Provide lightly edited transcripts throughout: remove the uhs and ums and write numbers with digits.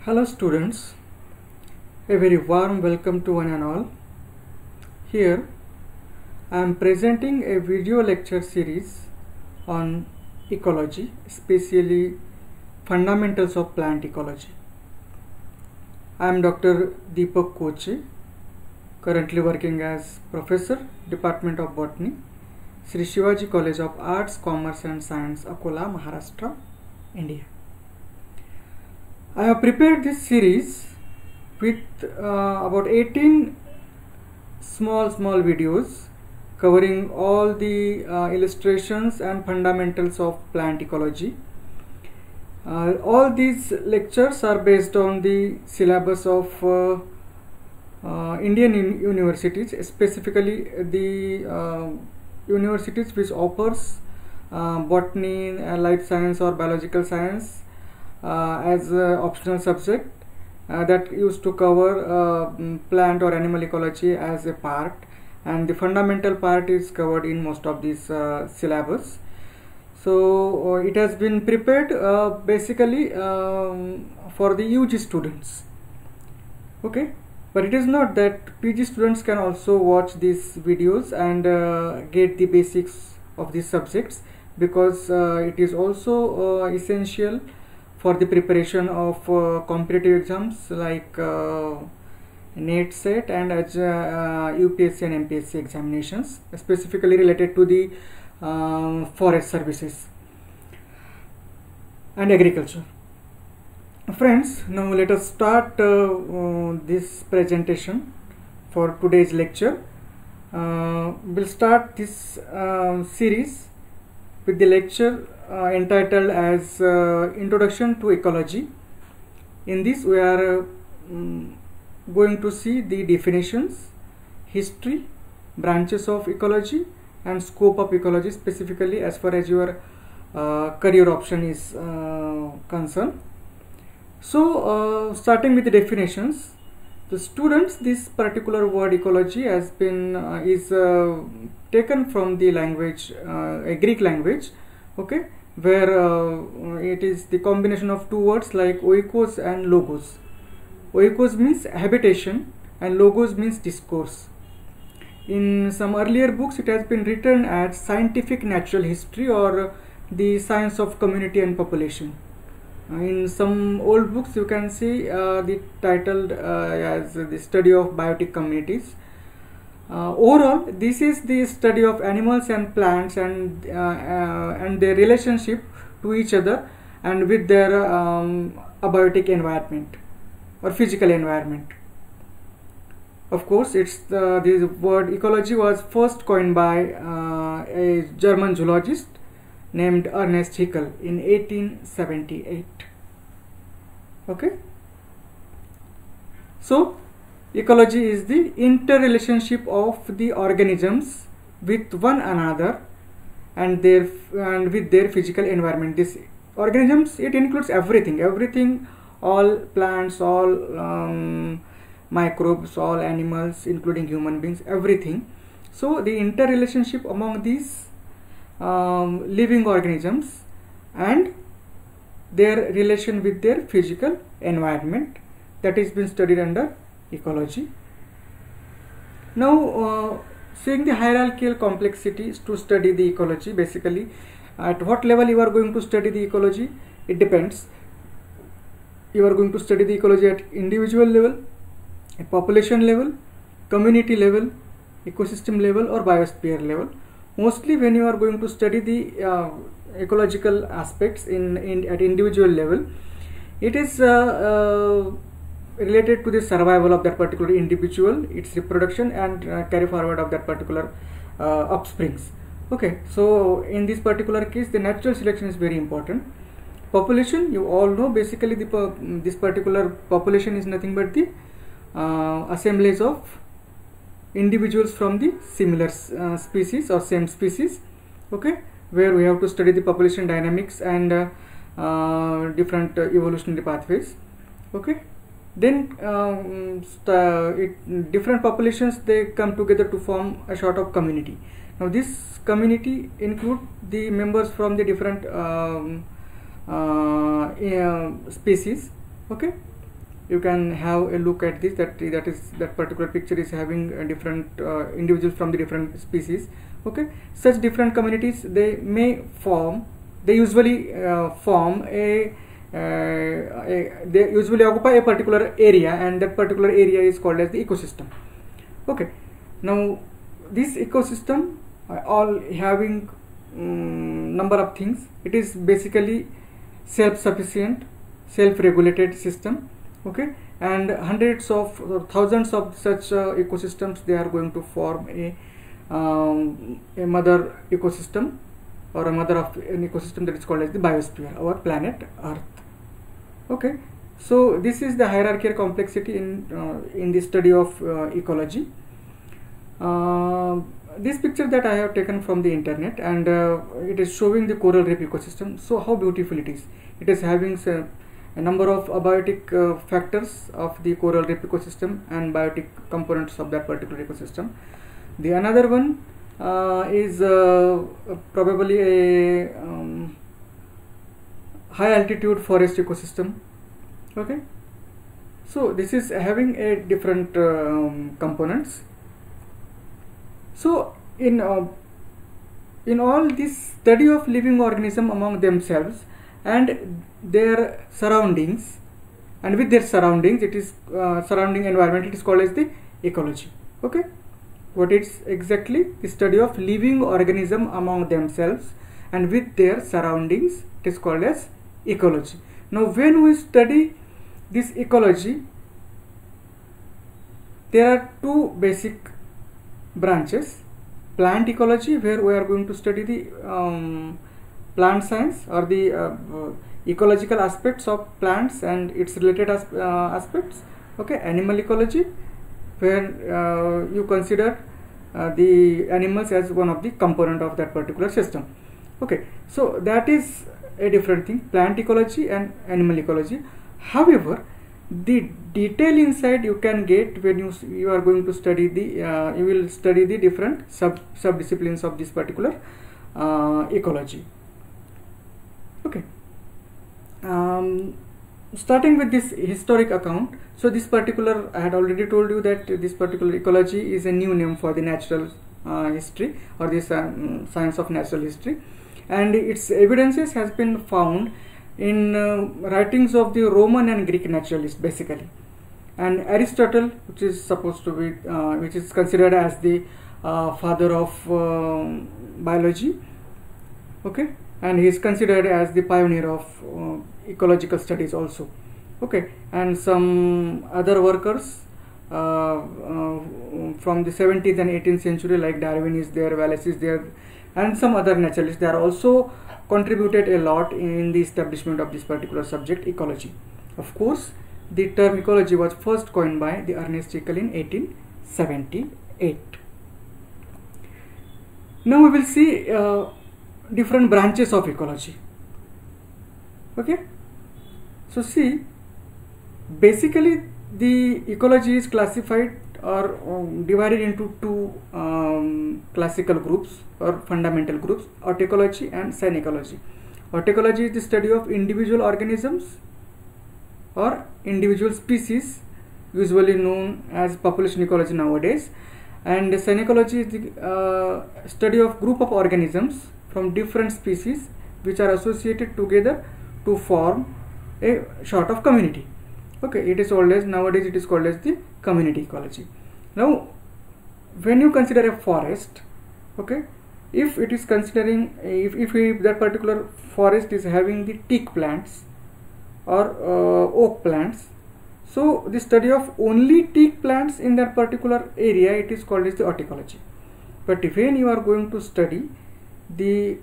Hello students, a very warm welcome to one and all. Here I am presenting a video lecture series on ecology, especially fundamentals of plant ecology. I am Dr. Deepak Koche, currently working as Professor, Department of Botany, Sri Shivaji College of Arts, Commerce and Science, Akola, Maharashtra, India. I have prepared this series with about 18 small videos covering all the illustrations and fundamentals of plant ecology. All these lectures are based on the syllabus of Indian universities, specifically the universities which offers botany, life science or biological science as an optional subject that used to cover plant or animal ecology as a part, and the fundamental part is covered in most of these syllabus. So it has been prepared basically for the UG students, okay, but it is not that PG students can also watch these videos and get the basics of these subjects, because it is also essential for the preparation of competitive exams like NET set and UPSC and MPSC examinations, specifically related to the forest services and agriculture. Friends, now let us start this presentation for today's lecture. We'll start this series with the lecture entitled as Introduction to Ecology. In this we are going to see the definitions, history, branches of ecology and scope of ecology, specifically as far as your career option is concerned. So starting with the definitions, the students, this particular word ecology has been is taken from the language, a Greek language, okay, where it is the combination of two words like oikos and logos. Oikos means habitation and logos means discourse. In some earlier books it has been written as scientific natural history or the science of community and population. In some old books you can see the titled as the study of biotic communities. Overall, this is the study of animals and plants and their relationship to each other and with their abiotic environment or physical environment. Of course, it's the word ecology was first coined by a German zoologist named Ernest Haeckel in 1878. Okay. So ecology is the interrelationship of the organisms with one another and with their physical environment. This organisms, it includes everything, all plants, all microbes, all animals, including human beings, everything. So the interrelationship among these living organisms and their relation with their physical environment, that is been studied under ecology. Now seeing the hierarchical complexities to study the ecology, basically at what level you are going to study the ecology, it depends. You are going to study the ecology at individual level, at population level, community level, ecosystem level or biosphere level. Mostly when you are going to study the ecological aspects at individual level, it is related to the survival of that particular individual, its reproduction and carry forward of that particular offsprings. Okay, so in this particular case the natural selection is very important. Population, you all know, basically this particular population is nothing but the assemblage of individuals from the similar species or same species, okay, where we have to study the population dynamics and different evolutionary pathways, okay. Then different populations, they come together to form a sort of community. Now this community include the members from the different species, okay. you can have a look at this, that particular picture is having different individuals from the different species. Okay, such different communities, they usually form they usually occupy a particular area, and that particular area is called as the ecosystem. Okay, now this ecosystem all having number of things. It is basically self-sufficient, self-regulated system. Okay, and hundreds of or thousands of such ecosystems, they are going to form a mother ecosystem, or a mother of an ecosystem, that is called as the biosphere, our planet Earth. Okay, so this is the hierarchical complexity in the study of ecology. This picture that I have taken from the internet, and it is showing the coral reef ecosystem. So how beautiful it is! It is having a number of abiotic factors of the coral reef ecosystem and biotic components of that particular ecosystem. The another one is probably a high altitude forest ecosystem. Okay, so this is having a different components. So in all this study of living organism among themselves and their surroundings, and with their surroundings, it is surrounding environment, it is called as the ecology. Okay, what is exactly? The study of living organism among themselves and with their surroundings, it is called as ecology. Now when we study this ecology, there are two basic branches: plant ecology, where we are going to study the plant science, or the ecological aspects of plants and its related aspects. Okay, animal ecology, where you consider the animals as one of the component of that particular system. Okay, so that is a different thing, plant ecology and animal ecology. However, the detail inside you can get when you are going to study the you will study the different subdisciplines of this particular ecology. Okay, starting with this historic account. So this particular, I had already told you that this particular ecology is a new name for the natural history, or this science of natural history, and its evidences has been found in writings of the Roman and Greek naturalists basically, and Aristotle, which is supposed to be which is considered as the father of biology. Okay, and he is considered as the pioneer of ecological studies also. Okay, and some other workers from the 17th and 18th century, like Darwin is there, Wallace is there, and some other naturalists, they are also contributed a lot in the establishment of this particular subject, ecology. Of course, the term ecology was first coined by the Ernest Haeckel in 1878. Now we will see different branches of ecology. Okay, so see, basically the ecology is classified or divided into two classical groups or fundamental groups: autecology and synecology. Autecology is the study of individual organisms or individual species, usually known as population ecology nowadays, and synecology is the study of group of organisms from different species which are associated together to form a sort of community. Okay, it is always nowadays it is called as the community ecology. Now when you consider a forest, okay, if it is considering if that particular forest is having the teak plants or oak plants, so the study of only teak plants in that particular area, it is called as the autecology. But when you are going to study the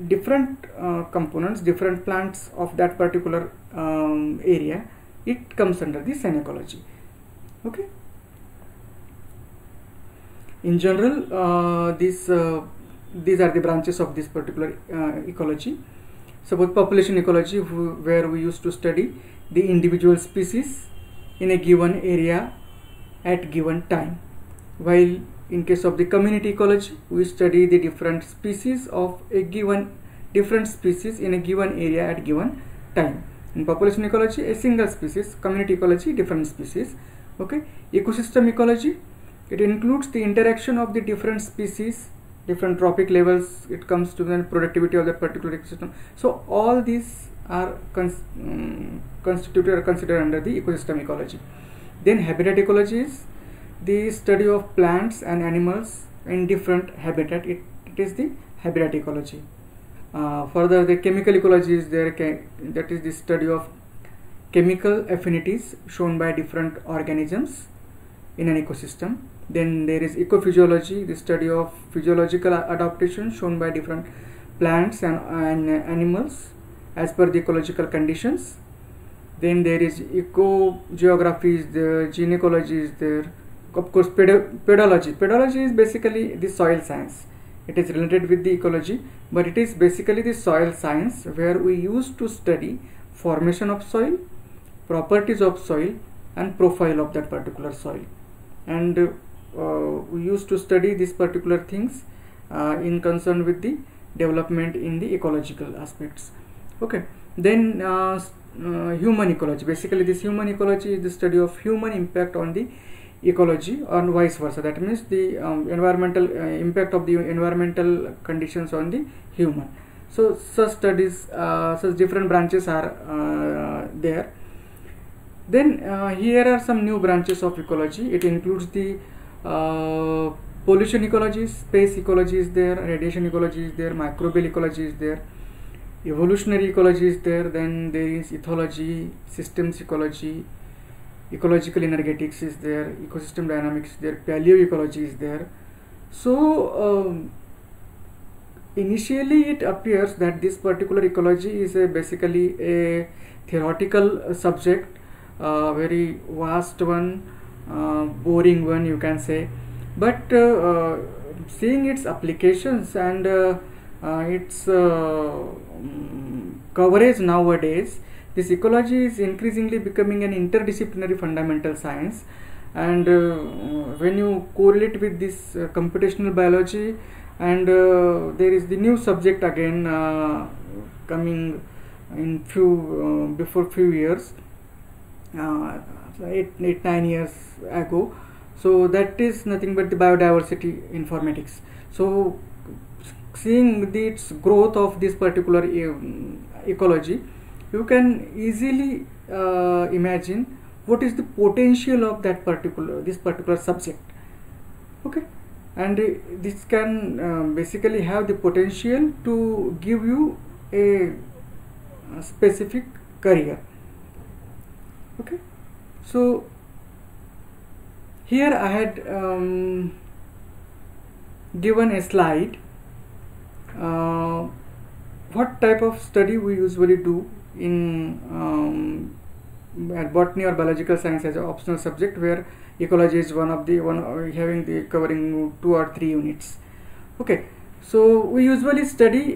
different components, different plants of that particular area, it comes under the synecology. Okay, in general these are the branches of this particular ecology. Suppose population ecology, where we used to study the individual species in a given area at given time, while in case of the community ecology, we study the different species of a given different species in a given area at given time. In population ecology, a single species. Community ecology, different species. Okay. Ecosystem ecology, it includes the interaction of the different species, different trophic levels. It comes to the productivity of that particular ecosystem. So all these are constituted or considered under the ecosystem ecology. Then habitat ecology is the study of plants and animals in different habitat. It is the habitat ecology. Further, the chemical ecology is there, that is the study of chemical affinities shown by different organisms in an ecosystem. Then there is ecophysiology, the study of physiological adaptation shown by different plants and animals as per the ecological conditions. Then there is ecogeography is there, gene ecology is there, of course pedology. Pedology is basically the soil science. It is related with the ecology, but it is basically the soil science where we used to study formation of soil, properties of soil and profile of that particular soil, and we used to study these particular things in concern with the development in the ecological aspects. Okay. Then human ecology, basically this human ecology is the study of human impact on the ecology or vice versa. That means the environmental impact of the environmental conditions on the human. So such studies, such different branches are there. Then here are some new branches of ecology. It includes the pollution ecology, space ecology is there, radiation ecology is there, microbial ecology is there, evolutionary ecology is there. Then there is ethology, systems ecology, ecological energetics is there, ecosystem dynamics is there, paleoecology is there. So initially it appears that this particular ecology is basically a theoretical subject, very vast one, boring one you can say, but seeing its applications and its coverage nowadays, this ecology is increasingly becoming an interdisciplinary fundamental science. And when you correlate with this computational biology, and there is the new subject again coming in before few years, 8-9 years ago. So that is nothing but the biodiversity informatics. So seeing its growth of this particular ecology, you can easily imagine what is the potential of that this particular subject. Okay, and this can basically have the potential to give you a specific career. Okay, so here I had given a slide what type of study we usually do in at botany or biological science as an optional subject, where ecology is one having the covering 2 or 3 units. Okay, so we usually study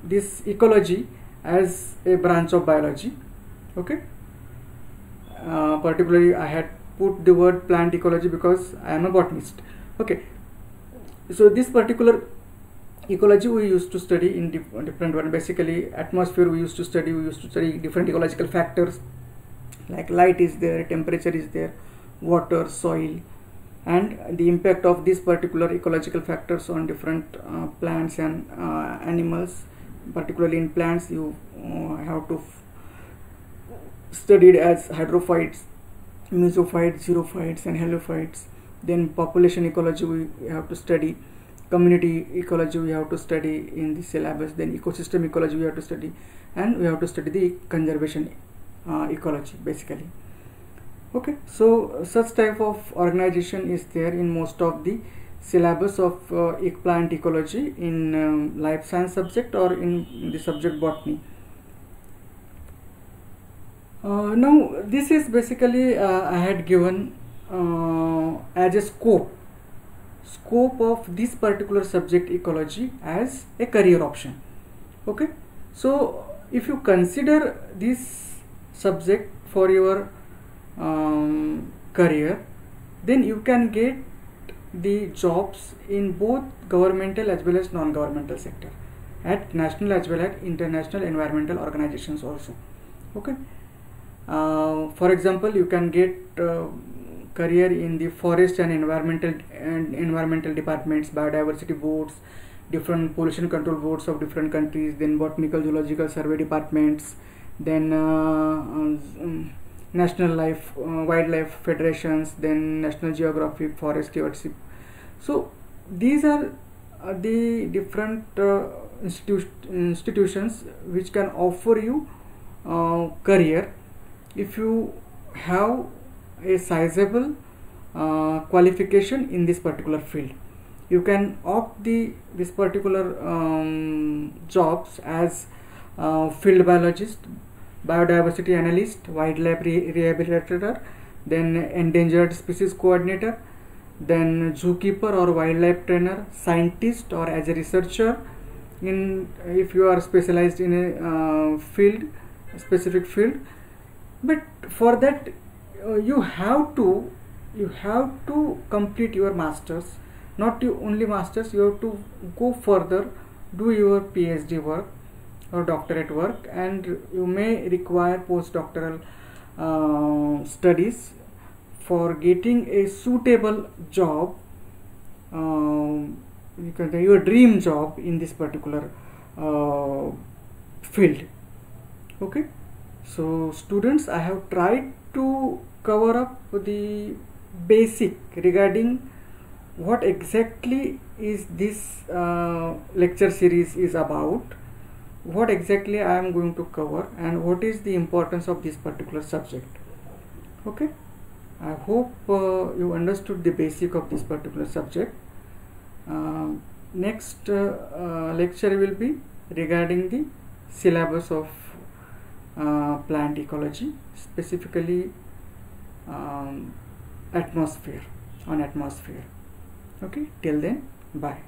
this ecology as a branch of biology. Okay, particularly I had put the word plant ecology because I am a botanist. Okay, so this particular ecology we used to study in different one. Basically atmosphere we used to study different ecological factors like light is there, temperature is there, water, soil, and the impact of these particular ecological factors on different plants and animals. Particularly in plants you have to study it as hydrophytes, mesophytes, xerophytes and halophytes. Then population ecology we have to study, community ecology we have to study in the syllabus, then ecosystem ecology we have to study, and we have to study the conservation ecology basically. Okay, so such type of organization is there in most of the syllabus of plant ecology in life science subject or in the subject botany. Now this is basically I had given as a scope of this particular subject ecology as a career option. Okay, so if you consider this subject for your career, then you can get the jobs in both governmental as well as non-governmental sector. at national as well as international environmental organizations also. Okay. For example, you can get career in the forest and environmental departments, biodiversity boards, different pollution control boards of different countries, then botanical zoological survey departments, then national wildlife federations, then National Geographic, forest stewardship. So these are the different institutions which can offer you career if you have a sizable qualification in this particular field. You can opt this particular jobs as field biologist, biodiversity analyst, wildlife rehabilitator, then endangered species coordinator, then zookeeper or wildlife trainer, scientist, or as a researcher in if you are specialized in a specific field. But for that you have to complete your masters. Not only masters, you have to go further, do your PhD work or doctorate work, and you may require postdoctoral studies for getting a suitable job, you can say your dream job in this particular field. Okay, so students, I have tried to cover up the basic regarding what exactly is this lecture series is about, what exactly I am going to cover, and what is the importance of this particular subject. Okay, I hope you understood the basic of this particular subject. Next lecture will be regarding the syllabus of plant ecology, specifically atmosphere. Okay, till then, bye.